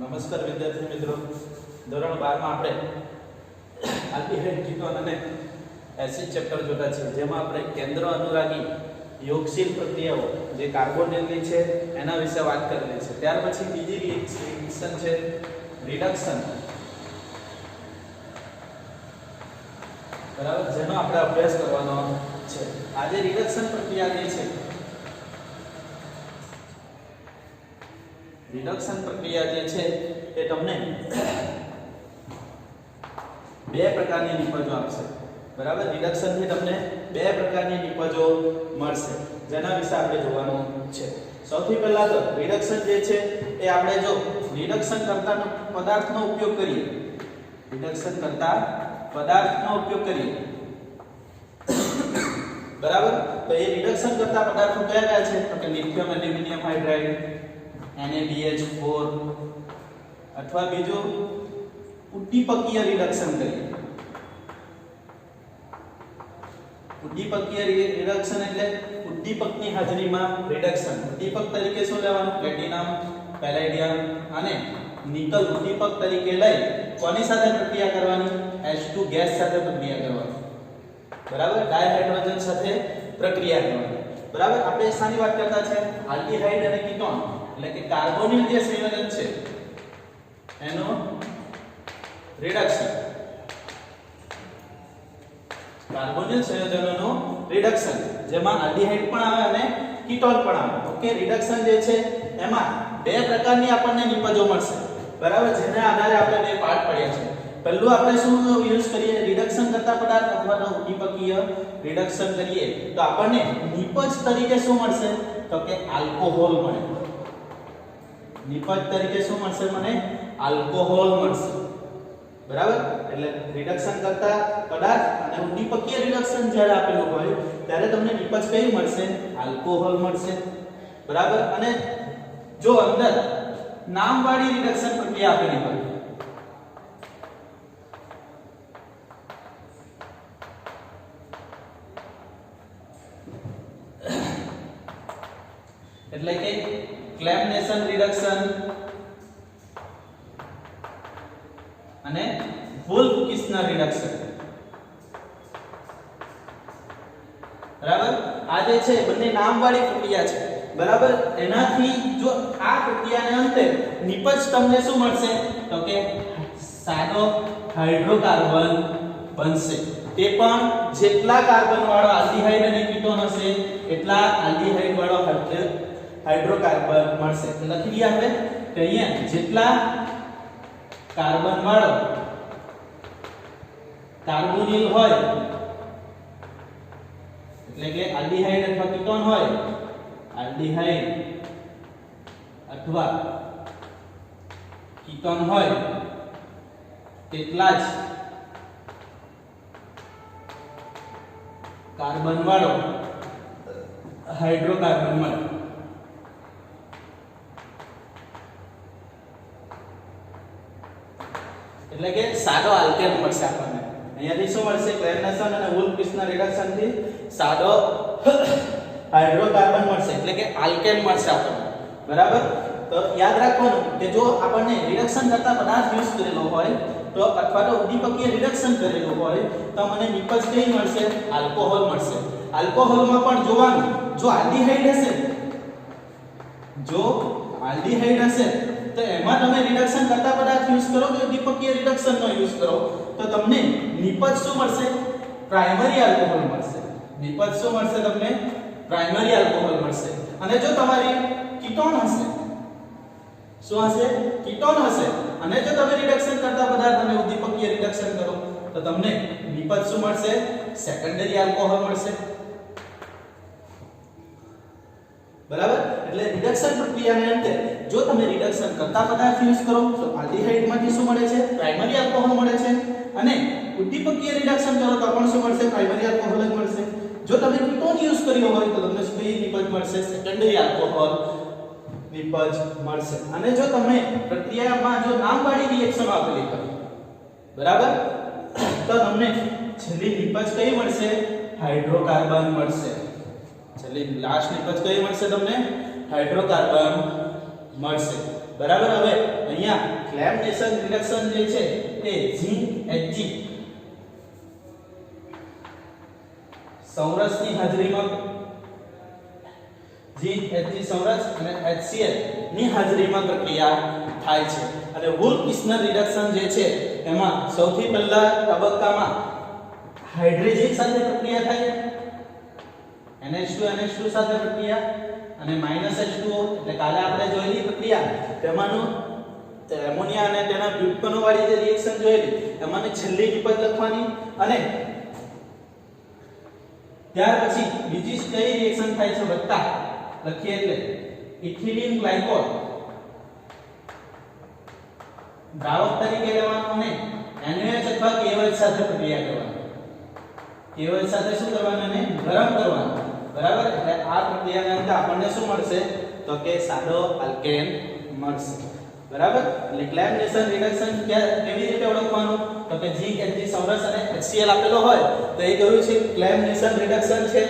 નમસ્કાર વિદ્યાર્થી મિત્રો, ધોરણ 12 માં આપણે આલ્ડીહાઇડ કીટોન અને એસિડ ચેપ્ટર જોતા છે, જેમાં આપણે કેન્દ્ર અનુરાગી યોગશીલ પ્રક્રિયાઓ જે કાર્બોનિલની છે એના વિશે વાત કરેલી છે. ત્યાર પછી બીજી રિએક્શન છે રિડક્શન, બરાબર, જેનો આપણે અભ્યાસ કરવાનો છે. આજે રિડક્શન પ્રક્રિયા જે છે, રિડક્શન પ્રક્રિયા જે છે એ તમને બે પ્રકારની નિપજો આપશે, બરાબર. રિડક્શન થી તમને બે પ્રકારની નિપજો મળશે, જેના વિશે આપણે જોવાનું છે. સૌથી પહેલા તો રિડક્શન જે છે એ આપણે જો રિડક્શન કરતા પદાર્થનો ઉપયોગ કરીએ, રિડક્શન કરતા પદાર્થનો ઉપયોગ કરીએ, બરાબર, તો એ રિડક્શન કરતા પદાર્થો કયા કયા છે? તો કે લિથિયમ એલ્યુમિનિયમ હાઇડ્રાઇડ, NaBH4, અથવા બીજું ઉદ્દીપકીય રિડક્શન કરીએ. ઉદ્દીપકીય રિડક્શન એટલે ઉદ્દીપકની હાજરીમાં રિડક્શન. ઉદ્દીપક તરીકે શું લેવાનું? પ્લેટિનમ, પેલેડિયમ અને નિકલ ઉદ્દીપક તરીકે લઈ કોની સાથે પ્રક્રિયા કરવાની? H2 ગેસ સાથે પ્રક્રિયા કરવાની, બરાબર, ડાયહાઇડ્રોજન સાથે પ્રક્રિયા કરવાની, બરાબર. આપણે શાની વાત કરતા છે? આલ્ડીહાઇડ અને કીટોન એટલે કે કાર્બોનિલ જે સંયોજન છે એનો રિડક્શન, કાર્બોનિલ સંયોજનોનો રિડક્શન, જેમાં આલ્ડીહાઇડ પણ આવે અને કીટોન પણ આવે. ઓકે, રિડક્શન જે છે એમાં બે પ્રકારની આપણને નિપજો મળશે, બરાબર, જેના આધારે આપણે બે પાર્ટ પડ્યા છે. પહેલું આપણે શું યુઝ કરીએ? રિડક્શન કરતા પદાર્થ અથવા તો ઉદ્દીપકીય રિડક્શન કરીએ તો આપણને નિપજ તરીકે શું મળશે? તો કે આલ્કોહોલ મળે. નિપજ તરીકે શું મળશે? મને આલ્કોહોલ મળશે, બરાબર. એટલે રિડક્શન કરતા પદાર્થ અને ઉદ્દીપકીય રિડક્શન જ્યારે આપેલું હોય ત્યારે તમને નિપજ કઈ મળશે? આલ્કોહોલ મળશે, બરાબર. અને જો અંદર નામવાળી રિડક્શન પ્રક્રિયા આપેલી હોય, એટલે કે ક્લેમનેશન રિડક્શન અને વોલ્ફ-કિસ્નર રિડક્શન, બરાબર. આ જે છે બંને નામવાળી પ્રક્રિયા છે, બરાબર. એનાથી જો આ પ્રક્રિયાને અંતે નિપજ તમને શું મળશે? તો કે સાદો હાઇડ્રોકાર્બન બનશે. તે પણ જેટલા કાર્બન વાળો આલ્ડીહાઇડ અને કીટોન હશે એટલા આલ્ડીહાઇડ વાળો હાઇડ્રોકાર્બન મળશે. લખી દઈએ આપણે કે અહીંયા જેટલા કાર્બન વાળો કાર્બોનિલ હોય એટલે કે આલ્ડીહાઇડ અથવા કીટોન હોય, આલ્ડીહાઇડ અથવા કીટોન હોય તેટલા જ કાર્બન વાળો હાઇડ્રોકાર્બન મળે. એટલે કે સાદો આલ્કેન મળશે આપણને. અહીંયાથી શું મળશે? ક્લેમનેશન અને વોલ્ફ-કિસ્નર રિડક્શન થી સાદો હાઇડ્રોકાર્બન મળશે, એટલે કે આલ્કેન મળશે આપણને, બરાબર. તો યાદ રાખવાનું કે જો આપણને રિડક્શન કરતા પદાર્થ યુઝ કરેલો હોય તો અથવા તો ઉદ્દીપકીય રિડક્શન કરેલું હોય તો મને નિપજ કઈ મળશે? આલ્કોહોલ મળશે. આલ્કોહોલમાં પણ જોવાનું, જો આલ્ડીહાઇડ હશે, જો આલ્ડીહાઇડ હશે તો એમાં તમે રિડક્શન કરતા પદાર્થ યુઝ કરો કે ઉદ્દીપકીય રિડક્શનનો યુઝ કરો તો તમને નિપજ શું મળશે? પ્રાઇમરી આલ્કોહોલ મળશે. નિપજ શું મળશે તમને? પ્રાઇમરી આલ્કોહોલ મળશે. અને જો તમારી કીટોન હશે, શું હશે? કીટોન હશે, અને જો તમે રિડક્શન કરતા પદાર્થ અને ઉદ્દીપકીય રિડક્શન કરો તો તમને નિપજ શું મળશે? સેકન્ડરી આલ્કોહોલ મળશે, બરાબર. એટલે રિડક્શન પ્રક્રિયાને અંતે જો તમે રિડક્શન કરતા પદાર્થ યુઝ કરો તો આલ્ડીહાઇડમાંથી શું મળે છે? પ્રાઇમરી આલ્કોહોલ મળે છે. અને ઉદ્દીપકીય રિડક્શન કરો તો પણ શું મળશે? પ્રાઇમરી આલ્કોહોલ જ મળશે. જો તમે કીટોન યુઝ કર્યો હોય તો તમને શું નિપજ મળશે? સેકન્ડરી આલ્કોહોલ નિપજ મળશે. અને જો તમે પ્રક્રિયામાં જો નામવાળી રિએક્શન આપેલી હોય, બરાબર, તો તમને છેલ્લી નિપજ કઈ મળશે? હાઇડ્રોકાર્બન મળશે. છેલ્લી લાસ્ટ નિપજ કઈ મળશે તમને? હાઇડ્રોકાર્બન મળશે. બરાબર. હવે અહીંયા ક્લેમ-નેશન રિડક્શન જે છે એ GHG સૌરસની હાજરીમાં GHG સૌરસ અને HCl ની હાજરીમાં પ્રક્રિયા થાય છે. અને વુલ-કિસ્નર રિડક્શન જે છે એમાં સૌથી પહેલા તબક્કામાં હાઇડ્રોજન સાથે પ્રક્રિયા થાય, NH2 સાથે પ્રક્રિયા અને -H2O એટલે કાલે આપણે જોયેલી પ્રક્રિયા તેમાંનું એમોનિયા અને તેના વ્યુત્પન્નો વાળી જે રિએક્શન જોયેલી એમાંની છેલ્લી નિપજ લખવાની. અને ત્યાર પછી બીજી કઈ રિએક્શન થાય છે વત્તા લખીએ એટલે ઇથિલિન ગ્લાયકોલ દ્રાવક તરીકે લેવાનું અને NaOH અથવા KOH સાથે પ્રક્રિયા કરવાની. KOH સાથે શું કરવાનું? અને ગરમ કરવાનું. બરાબર. એટલે આ પ્રક્રિયાના અંતે આપણને શું મળશે? તો કે સાદો આલ્કેન મળશે. બરાબર. એટલે ક્લેમ-નેશન રિડક્શન કેવી રીતે ઓળખવાનું? તો કે GHG સૌરસ અને HCl આપેલો હોય તો એ કહ્યું છે ક્લેમ-નેશન રિડક્શન છે.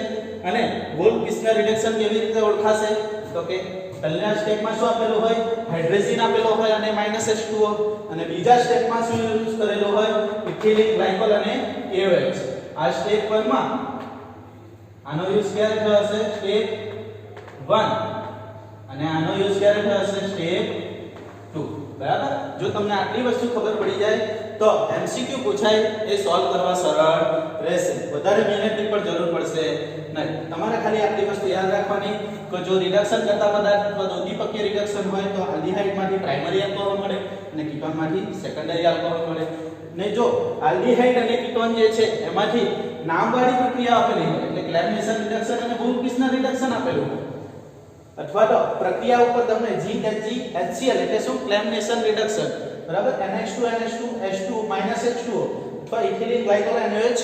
અને વુલ-કિસ્નર રિડક્શન કેવી રીતે ઓળખાશે? તો કે પહેલા સ્ટેપમાં શું આપેલું હોય? હાઇડ્રોજન આપેલો હોય અને -H2O. અને બીજા સ્ટેપમાં શું યુઝ કરેલો હોય? ઇથિલિન ગ્લાયકોલ અને KOH. આ સ્ટેપ 1 માં આનો યુઝ ક્યારે થયો હશે? સ્ટેપ 1. અને આનો યુઝ ક્યારે થયો હશે? સ્ટેપ 2. બરાબર. જો તમને આટલી વસ્તુ ખબર પડી જાય તો MCQ પૂછાય એ સોલ્વ કરવા સરળ રહેશે. વધારે મહેનતની પણ જરૂર પડશે નહીં. તમારે ખાલી આટલી વસ્તુ યાદ રાખવાની કે જો રિડક્શન કરતા પદાર્થ અથવા ઉદ્દીપકીય રિડક્શન હોય તો આલ્ડીહાઇડ માંથી પ્રાઇમરી આલ્કોહોલ મળે અને કીટોન માંથી સેકન્ડરી આલ્કોહોલ મળે. ને જો આલ્ડીહાઇડ અને કીટોન જે છે એમાંથી નામવાળી પ્રક્રિયા આપેલી હોય એટલે ક્લેમ-નેશન રિડક્શન અને વુલ-કિસ્નર રિડક્શન આપેલું હોય અથવા તો પ્રક્રિયા ઉપર તમને GHG HCl એટલે શું? Claim-nation reduction. બરાબર. NH2 H2 -H2O અથવા ઇથિલિન ગ્લાયકોલ NaOH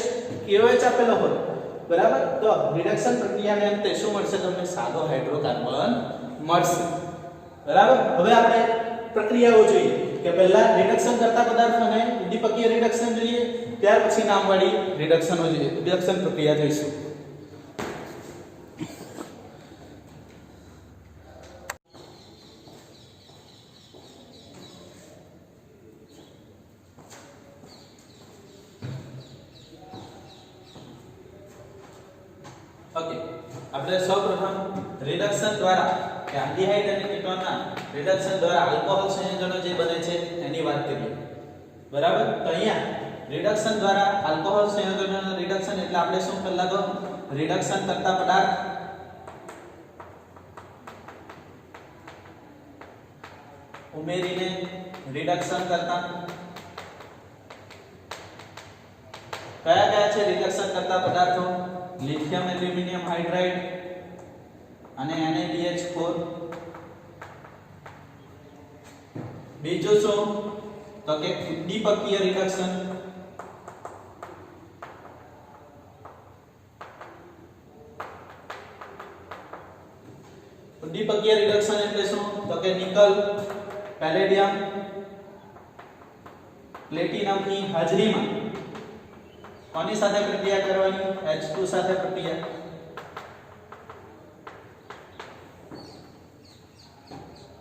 KOH આપેલો હોય. બરાબર. તો રિડક્શન પ્રક્રિયાને અંતે શું મળશે? તમને સાદો હાઇડ્રોકાર્બન મળશે. બરાબર. હવે આપણે પ્રક્રિયાઓ જોઈએ કે પહેલા રિડક્શન કરતા પદાર્થ અને ઉદ્દીપકીય રિડક્શન જોઈએ, ત્યાર પછી નામવાળી રિડક્શનો જોઈએ, રિડક્શન પ્રક્રિયા જોઈશું. ઓકે. આપણે સૌપ્રથમ રિડક્શન દ્વારા કે આલ્ડીહાઇડ અને કીટોનના રિડક્શન દ્વારા આલ્કોહોલ સંયોજનો જે બને છે એની વાત કરીએ. બરાબર. તો અહીંયા રિડક્શન દ્વારા આલ્કોહોલ સંયોજનોનું રિડક્શન એટલે આપણે શું પહેલા તો રિડક્શન કરતા પદાર્થ ઉમેરીને રિડક્શન કરતા કયા છે રિડક્શન કરતા પદાર્થો? લિથિયમ એલ્યુમિનિયમ હાઇડ્રાઇડ અને NaBH4. બીજું શું? તો કે ઉદ્દીપકીય રિડક્શન. ઉદ્દીપકીય રિડક્શન એટલે શું? તો કે નિકલ, પેલેડિયમ, પ્લેટિનમની હાજરીમાં કોની સાથે પ્રક્રિયા કરવાની? H2 સાથે પ્રક્રિયા.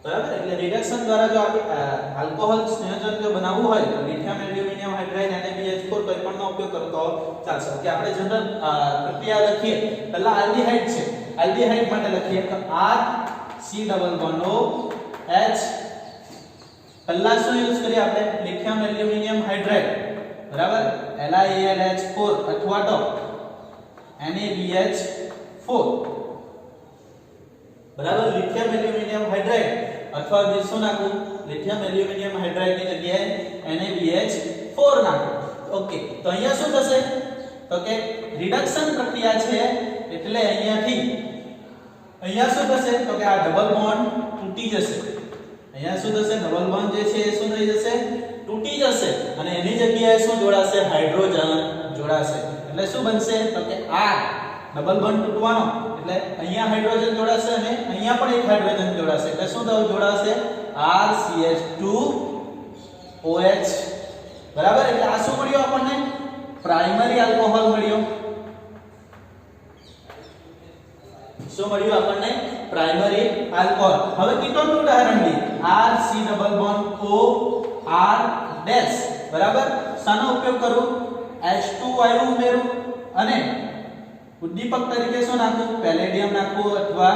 બરાબર. એટલે રિડક્શન દ્વારા જો આપણે આલ્કોહોલ સંયોજન જો બનાવવું હોય તો લિથિયમ એલ્યુમિનિયમ હાઇડ્રાઇડ NaBH4 કોઈ પણનો ઉપયોગ કરો તો ચાલશે. કે આપણે જનરલ પ્રક્રિયા લખીએ પહેલા આલ્ડીહાઇડ છે, આલ્ડીહાઇડ માટે લખીએ તો RC≡H. પહેલા શું યુઝ કરીએ આપણે? Lithium aluminium hydride. બરાબર. LiAlH4 અથવા તો NaBH4. બરાબર. લિથિયમ એલ્યુમિનિયમ હાઇડ્રાઇડ અથવા શું નાખું? લિથિયમ એલ્યુમિનિયમ હાઇડ્રાઇડ ની જગ્યાએ NaBH4 નાખું. ઓકે. તો અહીંયા શું થશે? તો કે રિડક્શન પ્રક્રિયા છે એટલે અહીંયા શું થશે? તો કે આ ડબલ બોન્ડ તૂટી જશે. અહીંયા શું થશે? ડબલ બોન્ડ જે છે એ શું થઈ જશે? તૂટી જશે. અને એની જગ્યાએ શું જોડાશે? હાઇડ્રોજન જોડાશે. એટલે શું બનશે? તો કે આ ડબલ બોન્ડ તૂટવાનો એટલે અહીંયા હાઇડ્રોજન જોડાશે અને અહીંયા પણ એક હાઇડ્રોજન જોડાશે. એટલે શું જોડાશે? RCH2OH. બરાબર. એટલે આ શું મળ્યો આપણને? પ્રાઇમરી આલ્કોહોલ મળ્યો. શું મળ્યું આપણને? Primary alcohol. હવે કીટોનનું ઉદાહરણ લઈએ. R C double bond O R dash બરાબર શાનો ઉપયોગ કરું H2 વાયુ ઉમેરું અને ઉદ્દીપક તરીકે શું નાખું પેલેડિયમ નાખું અથવા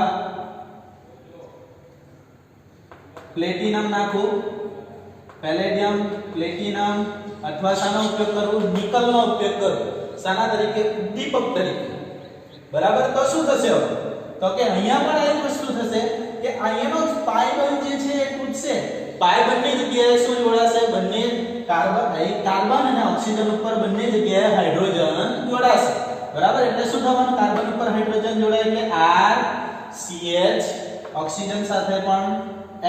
પ્લેટિનમ નાખું પેલેડિયમ પ્લેટિનમ અથવા શાનો ઉપયોગ કરું નિકલનો ઉપયોગ કરું શાના તરીકે ઉદ્દીપક તરીકે બરાબર તો શું થશે હવે તો કે અહીંયા પણ એ વસ્તુ થશે કે અહીંયાનો પાઈ બંધ જે છે એ તૂટશે પાઈ બંને જગ્યાએ શું જોડાશે બંને કાર્બન અને ઓક્સિજન ઉપર બંને જગ્યાએ હાઇડ્રોજન જોડાશે બરાબર એટલે શું થવાનું કાર્બન ઉપર હાઇડ્રોજન જોડાય એટલે R CH ઓક્સિજન સાથે પણ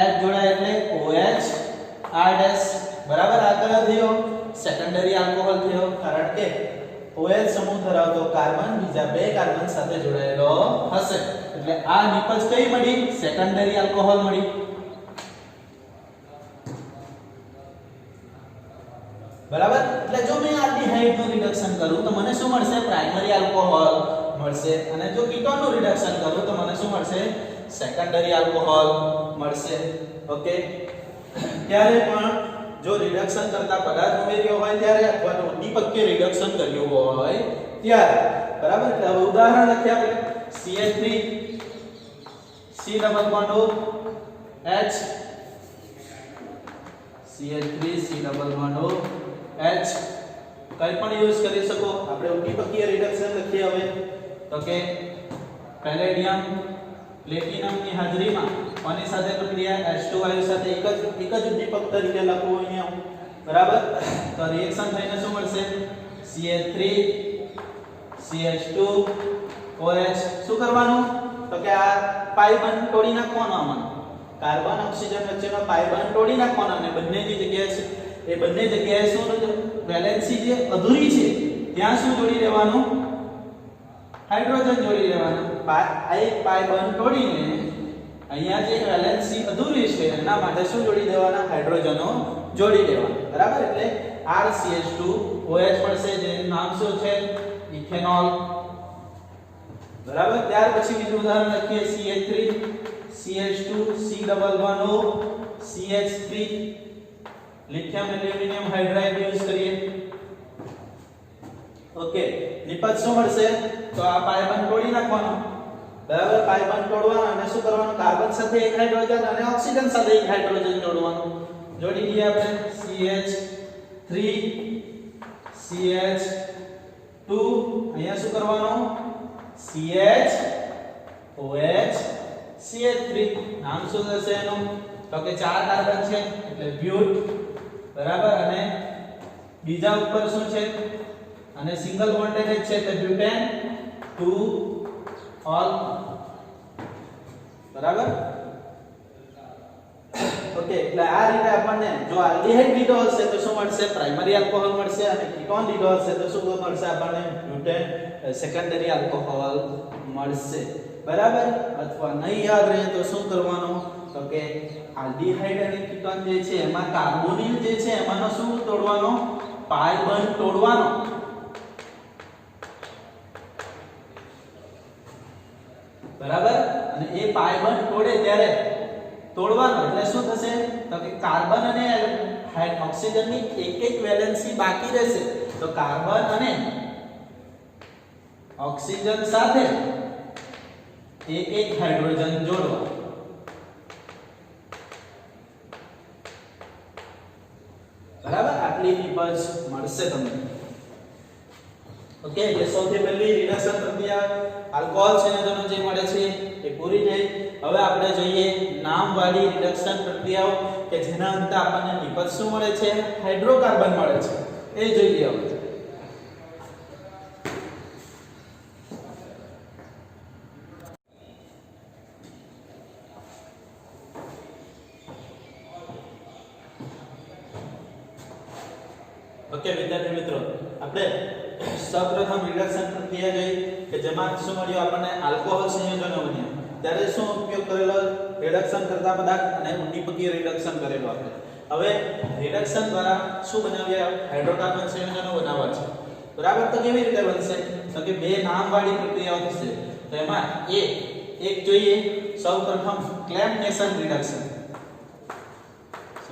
H જોડાય એટલે OH R ડેશ બરાબર આ કયો થયો સેકન્ડરી આલ્કોહોલ થયો કારણ કે OH સમૂહ ધરાવતો કાર્બન બીજા બે કાર્બન સાથે જોડાયેલો હશે એટલે આ નિપજ કઈ મળી સેકન્ડરી આલ્કોહોલ મળી બરાબર એટલે જો મેં આલ્ડીહાઇડ નું રિડક્શન કરું તો મને શું મળશે પ્રાઇમરી આલ્કોહોલ મળશે અને જો કીટોન નું રિડક્શન કરું તો મને શું મળશે સેકન્ડરી આલ્કોહોલ મળશે ઓકે ત્યારે પણ જો રિડક્શન કરતા પદાર્થ ઉમેર્યો હોય ત્યારે અથવા તો ઉદ્દીપકીય રિડક્શન કર્યું હોય ત્યારે બરાબર એટલે હવે ઉદાહરણ લખીએ આપણે CH3 C double bond O H CH3 C double bond O H કઈ પણ યુઝ કરી શકો આપણે ઉદ્દીપકીય રિડક્શન લખીએ હવે તો કે પેલેડિયમ પ્લેટિનમ ની હાજરીમાં કોની સાથે પ્રક્રિયા H2 વાયુ સાથે એક જ ઉદ્દીપક તરીકે લખવું અહીંયા બરાબર તો રિએક્શન થઈને શું મળશે CH3 CH2 OH શું કરવાનું તો કે આ પાઈ બંધ તોડી નાખવાનો આમાં કાર્બન ઓક્સિજન વચ્ચેનો પાઈ બંધ તોડી નાખવાનો અને બંનેની જગ્યાએ એ બંને જગ્યાએ શું વેલેન્સી જે અધૂરી છે ત્યાં શું જોડી દેવાનું હાઇડ્રોજન જોડી દેવાનું આ એક પાઈ બંધ તોડીને અહીંયા જે વેલેન્સી અધૂરી છે એના માટે શું જોડી દેવાના હાઇડ્રોજનો જોડી દેવાના બરાબર એટલે RCH2 OH મળશે જેનું નામ શું છે ઇથેનોલ બરાબર ત્યાર પછી બીજું ઉદાહરણ લખીએ CH3 CH2 C double bond O CH3 lithium aluminium hydride use કરીએ ઓકે નિપજ શું મળશે તો આ પાઈ બંધ તોડી નાખવાનો બરાબર પાઈ બંધ તોડવાનો અને શું કરવાનું કાર્બન સાથે એક હાઇડ્રોજન અને ઓક્સિજન સાથે એક હાઇડ્રોજન જોડવાનું જોડી દઈએ આપણે CH3 CH2 અહીંયા શું કરવાનું CH OH CH3 નામ શું થશે એનું તો કે ચાર કાર્બન છે એટલે બ્યુટ બરાબર અને બીજા ઉપર શું છે અને સિંગલ બોન્ડેડ છે એટલે બ્યુટેન 2 ઓલ બરાબર ઓકે એટલે આ રીતે આપણને જો આલ્ડીહાઇડ લીધો હશે તો શું મળશે પ્રાઇમરી આલ્કોહોલ મળશે અને કીટોન લીધો હશે તો શું મળશે આપણને બ્યુટેન સેકન્ડરી આલ્કોહોલ મળશે બરાબર અથવા નહીં યાદ રહે તો શું કરવાનું તો કે આલ્ડીહાઇડ અને કીટોન જે છે એમાં કાર્બોનિલ જે છે એમાંનો શું તોડવાનો પાઈ બંધ તોડવાનો બરાબર અને એ પાઈ બંધ તોડે ત્યારે તોડવાનો એટલે શું થશે તો કે કાર્બન અને ઓક્સિજનની એક વેલેન્સી બાકી રહેશે તો કાર્બન અને ઓક્સિજન સાથે એક હાઇડ્રોજન જોડવા બરાબર આટલી નિપજ મળશે તમને ઓકે એટલે સૌથી પહેલી રિડક્શન પ્રક્રિયા આલ્કોહોલ સંયોજનો જે મળે છે એ પૂરી થઈ હવે આપણે જોઈએ નામવાળી રિડક્શન પ્રક્રિયાઓ કે જેના અંતે આપણને નિપજ શું મળે છે હાઇડ્રોકાર્બન મળે છે એ જોઈએ હવે ઓકે વિદ્યાર્થી મિત્રો આપણે સૌપ્રથમ રિડક્શન પ્રક્રિયા જોઈ કે જેમાં શું મળ્યું આપણને આલ્કોહોલ સંયોજનો બન્યા ત્યારે શું ઉપયોગ કરેલો રિડક્શન કરતા પદાર્થ અને ઉદ્દીપકીય રિડક્શન કરેલો આપણે હવે રિડક્શન દ્વારા શું બનાવ્યા હાઇડ્રોકાર્બન સંયોજનો બનાવવા છે બરાબર તો કેવી રીતે બનશે તો કે બે નામવાળી પ્રક્રિયાઓ થશે તો એમાં એક જોઈએ સૌપ્રથમ ક્લેમ્પનેશન રિડક્શન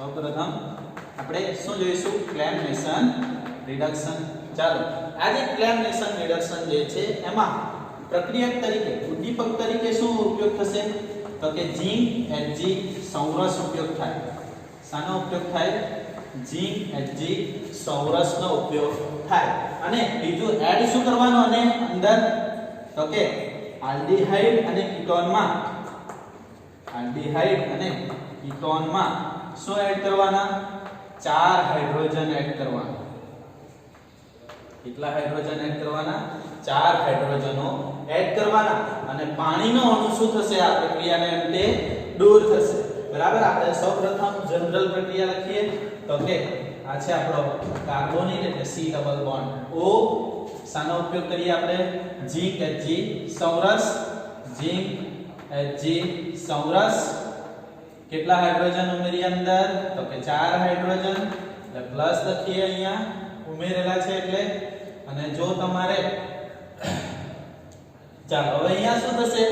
સૌપ્રથમ આપણે શું જોઈશું? ક્લેમેશન રિડક્શન. ચાલો, આ જે ક્લેમેશન રિડક્શન જે છે એમાં પ્રક્રિયક તરીકે ઉદ્દીપક તરીકે શું ઉપયોગ થશે? તો કે ઝીંક Hg સૌરસ ઉપયોગ થાય. શાનો ઉપયોગ થાય? ઝીંક Hg સૌરસનો ઉપયોગ થાય. અને બીજું એડ શું કરવાનું અને અંદર? તો કે આલ્ડીહાઇડ અને કીટોનમાં શું એડ કરવાના? 4 હાઇડ્રોજન એડ કરવાના. કેટલા હાઇડ્રોજન એડ કરવાના? 4 હાઇડ્રોજનો એડ કરવાના. અને પાણીનો અણુ શું થશે? આ પ્રક્રિયાને અંતે દૂર થશે. બરાબર. આપણે સૌપ્રથમ જનરલ પ્રક્રિયા લખીએ તો કે આ છે આપણો કાર્બોનિલ એટલે C ડબલ બોન્ડ O. શાનો ઉપયોગ કરીએ આપણે? ઝીંક Hg સૌરસ. ઝીંક Hg સૌરસ. કેટલા હાઇડ્રોજન ઉમેરી અંદર? તો કે 4 હાઇડ્રોજન. એટલે પ્લસ લખીએ અહીંયા ઉમેરેલા છે એટલે. અને જો તમારે ચાલો હવે અહીંયા શું થશે?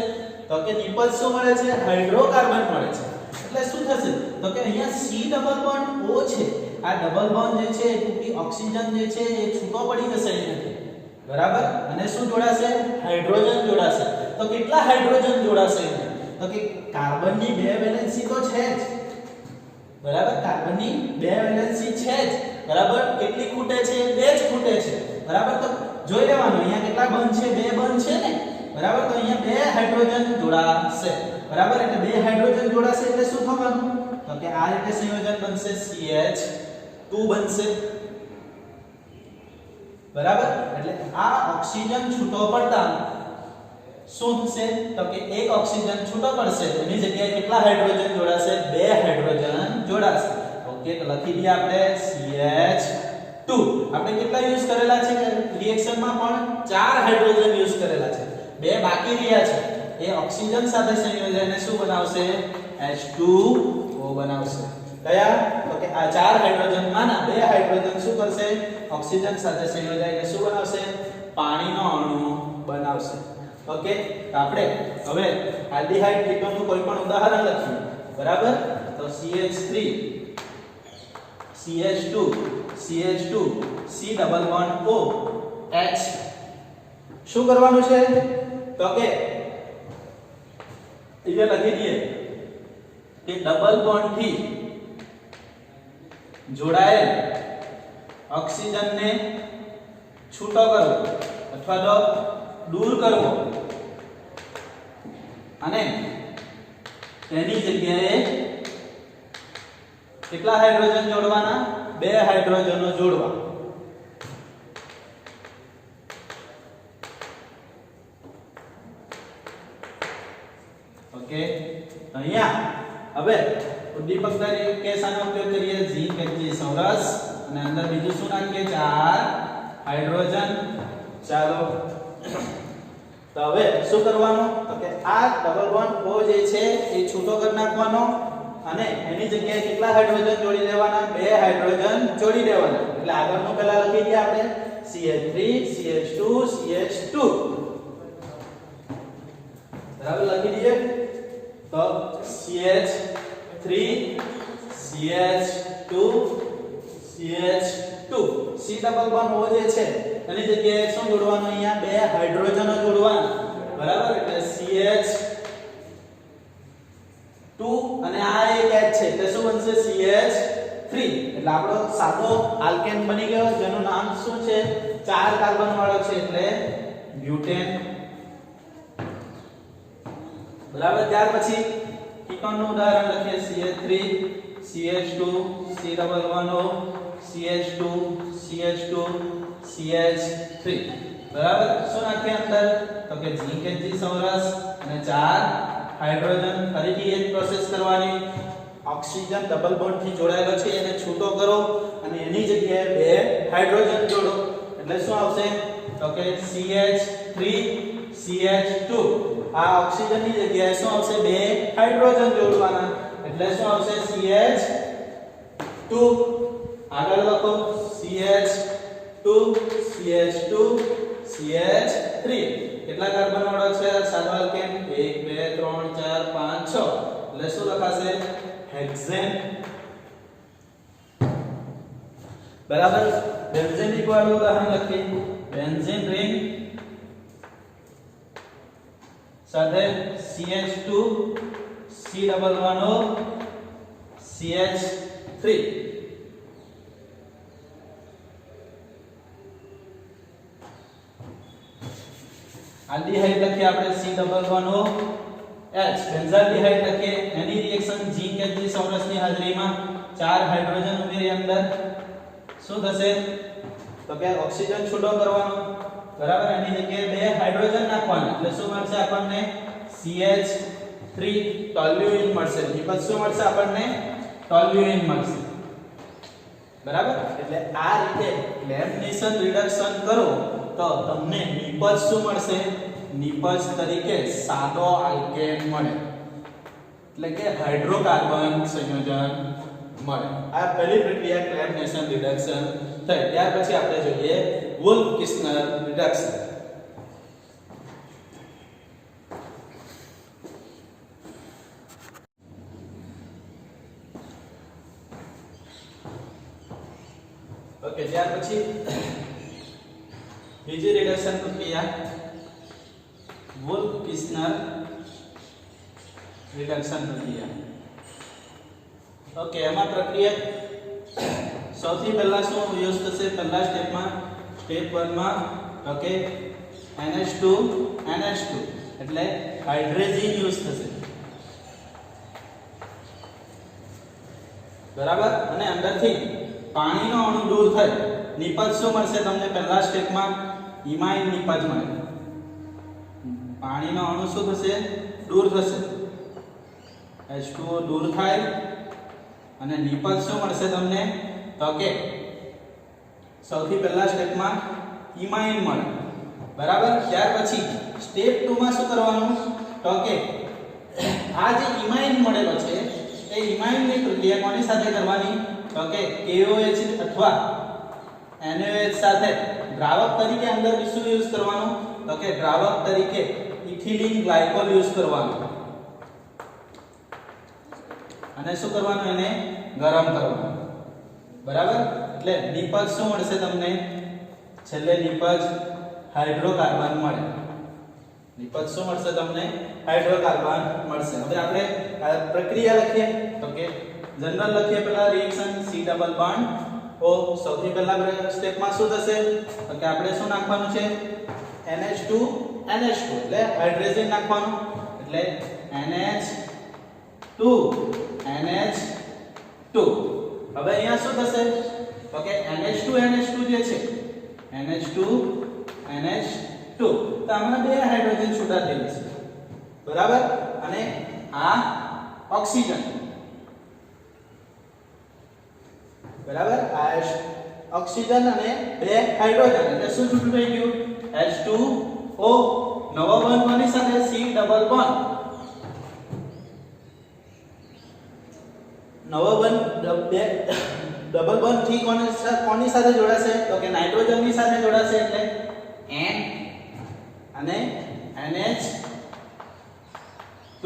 તો કે નિપજ શું મળે છે? હાઇડ્રોકાર્બન મળે છે. એટલે શું થશે? તો કે અહીંયા C ડબલ બોન્ડ O છે. આ ડબલ બોન્ડ જે છે એ ઓક્સિજન જે છે એ છૂટો પડી જશે અહીંયાથી. બરાબર. અને શું જોડાશે? હાઇડ્રોજન જોડાશે. તો કેટલા હાઇડ્રોજન જોડાશે? તો કે કાર્બનની 2 વેલેન્સી તો છે જ. બરાબર. કાર્બનની 2 વેલેન્સી છે જ. બરાબર. કેટલી ખૂટે છે? 2 જ ખૂટે છે. બરાબર. તો જોઈ લેવાનું અહીંયા કેટલા બંધ છે? 2 બંધ છે ને. બરાબર. તો અહીંયા 2 હાઇડ્રોજન જોડાશે. બરાબર. એટલે 2 હાઇડ્રોજન જોડાશે એટલે શું થવાનું? તો કે આ રીતે સંયોજન બનશે CH2 બનશે. બરાબર. એટલે આ ઓક્સિજન છૂટો પડતા શું થશે? તો કે એક ઓક્સિજન છૂટો પડશે. એની જગ્યાએ કેટલા હાઇડ્રોજન જોડાશે? 2 હાઇડ્રોજન જોડાશે. ઓકે, તો લખી દઈએ આપણે CH2. આપણે કેટલા યુઝ કરેલા છે રિએક્શનમાં? પણ 4 હાઇડ્રોજન યુઝ કરેલા છે. 2 બાકી રહ્યા છે. એ ઓક્સિજન સાથે સંયોજાઈને શું બનાવશે? H2O બનાવશે. કયા? તો કે આ 4 હાઇડ્રોજન માંના 2 હાઇડ્રોજન શું કરશે? ઓક્સિજન સાથે સંયોજાઈને શું બનાવશે? પાણીનો અણુ બનાવશે. ઓકે, તો આપણે હવે આલ્ડીહાઇડ કીટોનનું કોઈ પણ ઉદાહરણ લખીએ. બરાબર. તો CH3 CH2 CH2 C double bond O H. શું કરવાનું છે? તો કે અહીંયા લખી દઈએ કે ડબલ બોન્ડ થી જોડાયેલ ઓક્સિજનને છૂટો કરવો અથવા તો દૂર કરવો અને તેની જગ્યાએ કેટલા હાઇડ્રોજન જોડવાના? 2 હાઇડ્રોજનો જોડવા. ઓકે, અહીંયા હવે ઉદ્દીપક તરીકે શાનો ઉપયોગ કરીએ? ઝીંક Hg સૌરસ. અને અંદર બીજું શું નાખીએ? 4 હાઇડ્રોજન. ચાલો, તો હવે શું કરવાનું? તો કે આ ડબલ બોન્ડ O જે છે એ છૂટો કરી નાખવાનો અને એની જગ્યાએ કેટલા હાઇડ્રોજન જોડી દેવાના? 2 હાઇડ્રોજન જોડી દેવાના. એટલે આગળનું પહેલા લખી દઈએ આપણે CH3 CH2 CH2. બરાબર, લખી દઈએ તો CH3 CH2 CH2. C double bond O જે છે એની જગ્યાએ શું જોડવાનું? અહીંયા 2 હાઇડ્રોજનો જોડવાના. બરાબર. એટલે CH2 અને આ એક H છે એટલે શું બનશે? CH3. એટલે આપણો સાદો આલ્કેન બની ગયો જેનું નામ શું છે? 4 કાર્બન વાળો છે એટલે બ્યુટેન. બરાબર. ત્યાર પછી કીટોનનું ઉદાહરણ લખીએ. CH3 CH2 C double bond O CH2 CH2 CH3. બરાબર. શું નાખીએ અંદર? તો કે ઝીંક Hg સૌરસ અને 4 હાઇડ્રોજન. ફરીથી એક પ્રોસેસ કરવાની. ઓક્સિજન ડબલ બોન્ડ થી જોડાયેલો છે એને છૂટો કરો અને એની જગ્યાએ 2 હાઇડ્રોજન જોડો. એટલે શું આવશે? તો કે CH3 CH2. આ ઓક્સિજનની જગ્યાએ શું આવશે? 2 હાઇડ્રોજન જોડવાના. એટલે શું આવશે? CH2. આગળ લખો CH2 CH2 CH3. કેટલા કાર્બન વાળો છે સાદો આલ્કેન? 1 2 3 4 5 6. એટલે શું લખાશે? હેક્સેન. બરાબર બેન્ઝીન રિંગ વાળું ઉદાહરણ લખીએ બેન્ઝીન રિંગ સાથે CH2 C11O CH3 આલ્ડીહાઇડ લખીએ આપણે C11O H બેન્ઝાલ્ડીહાઇડ લખીએ એની રિએક્શન ઝીંક Hg સમરસની હાજરીમાં 4 હાઇડ્રોજન ઉમેરી અંદર શું થશે તો કે ઓક્સિજન છૂટો કરવાનો બરાબર એની જગ્યાએ 2 હાઇડ્રોજન નાખવાના એટલે શું મળશે આપણને CH3 ટોલ્યુઇન મળશે નિપજ શું મળશે આપણને ટોલ્યુઇન મળશે બરાબર એટલે આ રીતે લેમિનેશન રિડક્શન કરો તો તમને નિપજ શું મળશે નિપજ તરીકે સાદો આલ્કેન મળે એટલે કે હાઇડ્રોકાર્બન સંયોજન મળે આ પહેલી પ્રક્રિયા લેમિનેશન રિડક્શન થઈ ત્યાર પછી આપણે જોઈએ વુલ્ફ કિસ્નર રિડક્શન ઓકે ત્યાર પછી બીજી રિડક્શન પ્રક્રિયા વુલ્ફ કિસ્નર રિડક્શન પ્રક્રિયા ઓકે એમાં પ્રક્રિયા સૌથી પહેલા શું યુઝ થશે પહેલા સ્ટેપમાં સ્ટેપ 1 માં ઓકે NH2 એટલે હાઇડ્રોજન યુઝ થશે બરાબર અને અંદરથી પાણીનો અણુ દૂર થાય નિપજ શું મળશે તમને પહેલા સ્ટેપમાં ઇમાઇન નિપજ મળે પાણીનો અણુ શું થશે દૂર થશે H2O દૂર થાય અને નિપજ શું મળશે તમને તો કે સૌથી પહેલા સ્ટેપમાં ઇમાઇન મળે બરાબર ત્યાર પછી સ્ટેપ 2 માં શું કરવાનું તો કે આ જે ઇમાઇન મળેલો છે એ ઇમાઇનની પ્રક્રિયા કોની સાથે કરવાની તો કે KOH અથવા NaOH સાથે દ્રાવક તરીકે અંદર શું યુઝ કરવાનું તો કે દ્રાવક તરીકે ઇથિલિન ગ્લાયકોલ યુઝ કરવાનું અને શું કરવાનું એને ગરમ કરવાનું બરાબર એટલે નિપજ શું મળશે તમને છેલ્લે નિપજ હાઇડ્રોકાર્બન મળે નિપજ શું મળશે તમને હાઇડ્રોકાર્બન મળશે હવે આપણે પ્રક્રિયા લખીએ તો કે જનરલ લખીએ પહેલા reaction C double bond O સૌથી પહેલા સ્ટેપમાં શું થશે તો કે આપણે શું નાખવાનું છે NH2 એટલે હાઇડ્રોજન નાખવાનું એટલે NH2 હવે અહીંયા શું થશે તો કે NH2 જે છે NH2 તો આમાં 2 હાઇડ્રોજન છૂટા થઈ જશે બરાબર અને આ ઓક્સિજન બરાબર આ ઓક્સિજન અને 2 હાઇડ્રોજન એટલે શું છૂટું થઈ ગયું H2O નવો બોન્ડ કોની સાથે C ડબલ બોન્ડ નવો બોન્ડ ડબલ બોન્ડ થી કોની સાથે જોડાશે તો કે નાઇટ્રોજન ની સાથે જોડાશે એટલે N અને NH2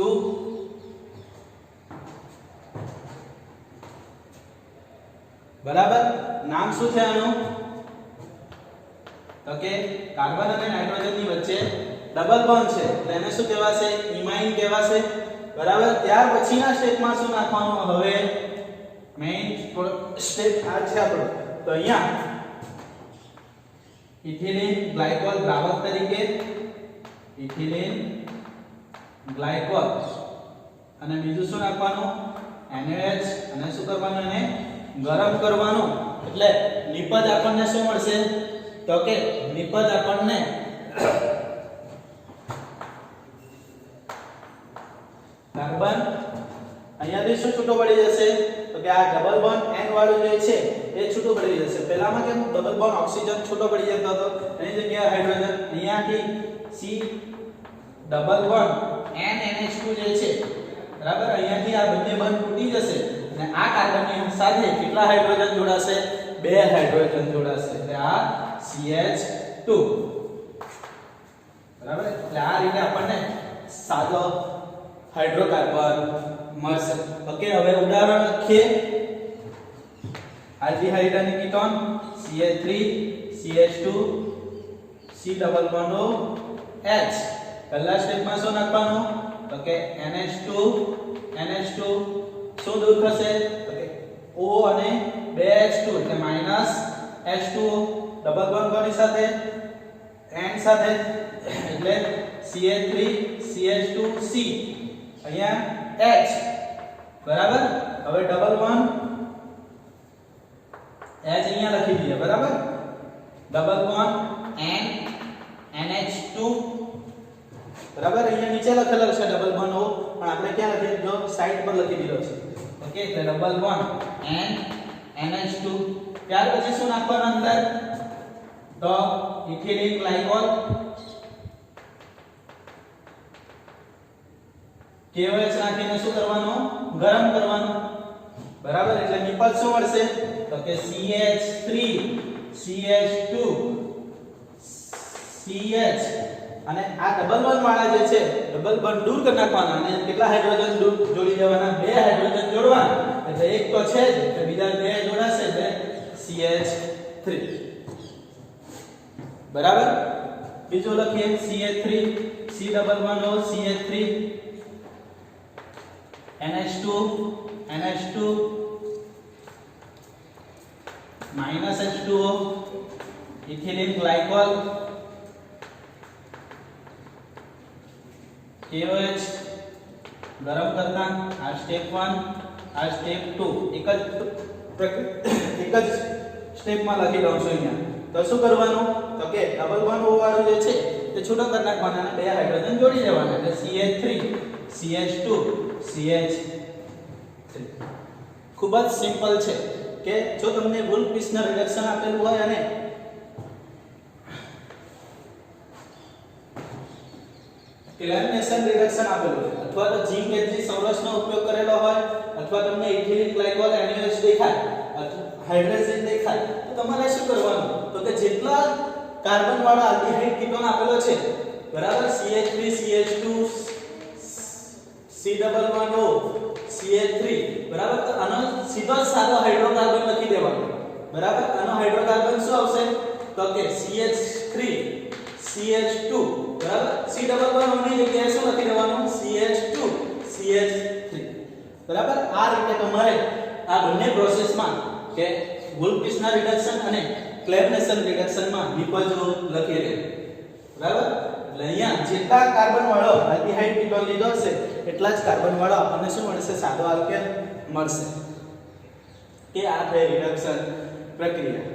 બરાબર નામ શું છે આનું તો કે કાર્બન અને નાઇટ્રોજન ની વચ્ચે ડબલ બોન્ડ છે એટલે એને શું કહેવાશે ઇમાઇન કહેવાશે બરાબર ત્યાર પછીના સ્ટેપમાં શું નાખવાનું હવે મેઈન સ્ટેપ આ છે આપણો તો અહીંયા ઇથિલિન ગ્લાયકોલ દ્રાવક તરીકે ઇથિલિન ગ્લાયકોલ અને બીજું શું નાખવાનું NaOH અને શું કરવાનું એને ગરમ કરવાનું એટલે નિપજ આપણને શું મળશે તો કે નિપજ આપણને કાર્બન અહીંયાથી શું છૂટો પડી જશે તો કે આ ડબલ બોન્ડ N વાળું જે છે એ છૂટો પડી જશે પહેલામાં કેમ ડબલ બોન્ડ ઓક્સિજન છૂટો પડી જતો હતો એની જગ્યાએ હાઇડ્રોજન અહીંયાથી C ડબલ બોન્ડ NH2 જે છે બરાબર અહીંયાથી આ બંને બોન્ડ તૂટી જશે અને આ કાર્બનની સાથે કેટલા હાઇડ્રોજન જોડાશે 2 હાઇડ્રોજન જોડાશે એટલે આ CH2 બરાબર એટલે આ રીતે આપણને સાદો હાઇડ્રોકાર્બન મળશે ઓકે હવે ઉદાહરણ લખીએ આલ્ડીહાઇડ અને ketone CH3 CH2 C double bond O H પહેલા સ્ટેપમાં શું નાખવાનું તો કે NH2 શું દૂર થશે તો કે O અને 2H2 એટલે માઈનસ H2O ડબલ બોન્ડ કોની સાથે N સાથે એટલે CH3 CH2 C અહીંયા H બરાબર હવે ડબલ બોન્ડ H અહીંયા લખી દઈએ બરાબર ડબલ બોન્ડ N NH2 બરાબર અહીંયા નીચે લખેલો છે ડબલ બોન્ડ O પણ આપણે ક્યાં લખી દીધો સાઈડ પર લખી દીધો છે ઓકે એટલે ડબલ બોન્ડ N NH2 ત્યાર પછી શું નાખવાનું અંદર તો ઇથિલિન ગ્લાયકોલ KOH નાખીને શું કરવાનું ગરમ કરવાનું બરાબર એટલે નિપજ શું મળશે તો કે CH3 CH2 CH અને આ ડબલ બોન્ડ વાળા જે છે ડબલ બોન્ડ દૂર કરી નાખવાના અને કેટલા હાઇડ્રોજન જોડી દેવાના બે હાઇડ્રોજન જોડવાના એટલે એક તો છે જ એટલે બીજા બે જોડાશે એટલે CH3 બરાબર બીજો લખીએ CH3 C double bond O CH3 NH2 minus H2O ethylene glycol KOH गरम करना आ स्टेप 1 आ स्टेप 2 एक જ સ્ટેપ માં લખી દઉં છું અહીંયા તો શું કરવાનું તો કે ડબલ બોન્ડ O વાળું જે છે તે છૂટો કરી નાખવાના અને બે હાઇડ્રોજન જોડી દેવાના એટલે CH3 CH2 CH3 ખૂબ જ સિમ્પલ છે કે જો તમને વુલ્ફ-પિસ્ટનર રિડક્શન આપેલું હોય અને ક્લેરનેશન રિડક્શન આપેલું હોય અથવા તો ઝિંક Hg સંરચનો ઉપયોગ કરેલો હોય અથવા તમને ઇથિલિન ગ્લાયકોલ NaOH દેખાય અથવા હાઇડ્રોજન દેખાય તો તમારે શું કરવાનું તો કે જેટલા કાર્બન વાળા આલ્ડીહાઇડ કીટોન આપેલો છે બરાબર CH3 CH2 C double bond O CH3 બરાબર તો આનો સીધો સાદો હાઇડ્રોકાર્બન લખી દેવાનો બરાબર આનો હાઇડ્રોકાર્બન શું આવશે તો કે CH3 CH2 બરાબર C ડબલ બોન્ડ O ની જગ્યાએ શું લખી દેવાનું CH2 CH3 બરાબર આ રીતે તમારે આ બંને પ્રોસેસમાં કે વુલ્ફ-પિસ્ટનર રિડક્શન અને ક્લેરનેશન રિડક્શન માં નિપજો લખી દે બરાબર એટલે અહીંયા જેટલા કાર્બન વાળો આલ્ડીહાઇડ કીટોન લીધો છે એટલા જ કાર્બન વાળો આપણને શું મળશે સાદો આલ્કેન મળશે કે આ થઈ રિડક્શન પ્રક્રિયા